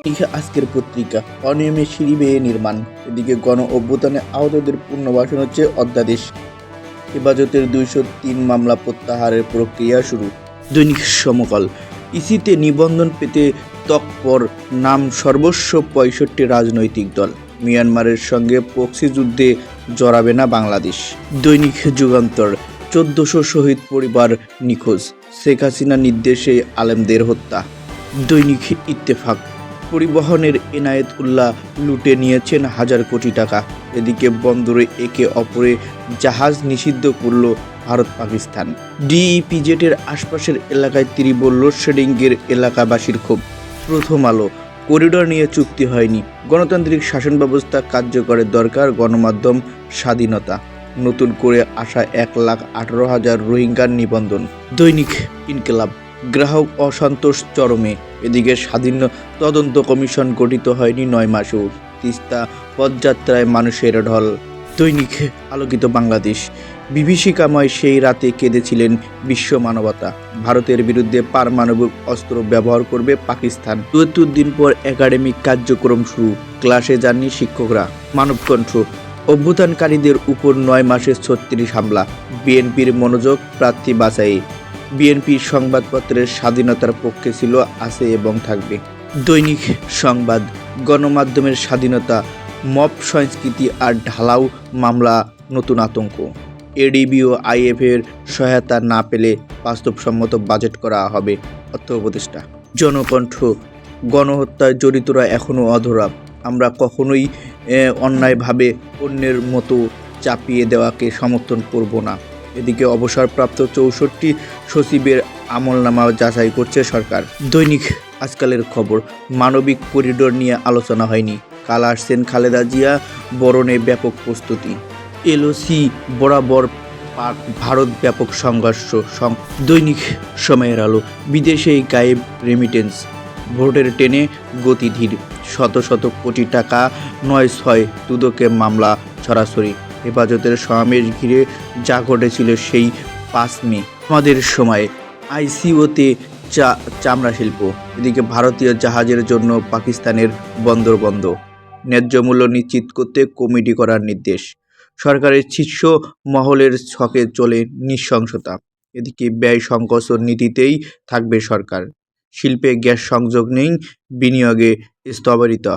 আজকের পত্রিকা অনিয়মে সিঁড়ি বেয়ে নির্মাণ, এদিকে গণ অভ্যুত্থানে আহতদের পুনর্বাসন হচ্ছে অধ্যাদেশ। হেফাজতের 203 মামলা প্রত্যাহারের প্রক্রিয়া শুরু। দৈনিক সমকাল, ইসিতে নিবন্ধন পেতে তৎপর নাম সর্বস্ব 65 রাজনৈতিক দল। মিয়ানমারের সঙ্গে প্রক্সি যুদ্ধে জড়াবে না বাংলাদেশ। দৈনিক যুগান্তর, 1400 শহীদ পরিবার নিখোঁজ, শেখ হাসিনার নির্দেশে আলেমদের হত্যা। দৈনিক ইত্তেফাক, পরিবহনের এনায়েত উল্লাহ লুটে নিয়েছেন হাজার কোটি টাকা। এদিকে বন্দরে একে অপরে জাহাজ নিষিদ্ধ করল ভারত পাকিস্তান। ডিইপিজেডের আশপাশের এলাকায় তীব্র লোডশেডিংয়ের এলাকাবাসীর ক্ষোভ। প্রথম আলো, করিডোর নিয়ে চুক্তি হয়নি, গণতান্ত্রিক শাসন ব্যবস্থা কার্যকরের দরকার, গণমাধ্যম স্বাধীনতা, নতুন করে আসা 1,18,000 রোহিঙ্গার নিবন্ধন। দৈনিক ইনকিলাব, গ্রাহক অসন্তোষ চরমে, এদিকে স্বাধীন তদন্ত কমিশন গঠিত হয়নি 9 মাসেও, তিস্তা পদযাত্রায় মানুষের ঢল। দৈনিক আলোকিত বাংলাদেশ, বিভীষিকাময় সেই রাতে কেঁদেছিলেন বিশ্ব মানবতা, ভারতের বিরুদ্ধে পারমাণবিক অস্ত্র ব্যবহার করবে পাকিস্তান। ৭৪ দিন পর একাডেমিক কার্যক্রম শুরু, ক্লাসে যাননি শিক্ষকরা। মানবকণ্ঠ, অভ্যুত্থানকারীদের উপর 9 মাসে 36 হামলা, বিএনপির মনোযোগ প্রার্থী বাছাইয়ে। বিএনপির সংবাদপত্রের স্বাধীনতার পক্ষে ছিল, আছে এবং থাকবে। দৈনিক সংবাদ, গণমাধ্যমের স্বাধীনতা, মব সংস্কৃতি আর ঢালাও মামলা নতুন আতঙ্ক। এডিবি ও আইএফের সহায়তা না পেলে বাস্তবসম্মত বাজেট করা হবে, অর্থ উপদেষ্টা। জনকণ্ঠ, গণহত্যায় জড়িতরা এখনও অধরা, আমরা কখনোই অন্যায়ভাবে অন্যের মতো চাপিয়ে দেওয়াকে সমর্থন করব না। এদিকে অবসরপ্রাপ্ত 64 সচিবের আমলনামা যাচাই করছে সরকার। দৈনিক আজকালের খবর, মানবিক করিডোর নিয়ে আলোচনা হয়নি, কাল আসছেন খালেদা জিয়া, বরণে ব্যাপক প্রস্তুতি। এলওসি বরাবর পাক ভারত ব্যাপক সংঘর্ষ। দৈনিক সময়ের আলো, বিদেশেই গায়েব রেমিটেন্স, ভোটের টেনে গতি ধীর, শত শত কোটি টাকা 9-6 দুদকে মামলা ছড়াছড়ি। হেফাজতের সমাবেশ ঘিরে যা ঘটেছিল সেই 5 মে। আমাদের সময় আইসিওতে চামড়া শিল্প, এদিকে ভারতীয় জাহাজের জন্য পাকিস্তানের বন্দর বন্ধ, ন্যায্য মূল্য নিশ্চিত করতে কমিটি করার নির্দেশ। সরকারের শীর্ষ মহলের ছকে চলে নৃশংসতা, এদিকে ব্যয় সংকোচন নীতিতেই থাকবে সরকার। শিল্পে গ্যাস সংযোগ নেই, বিনিয়োগে স্থবিরতা।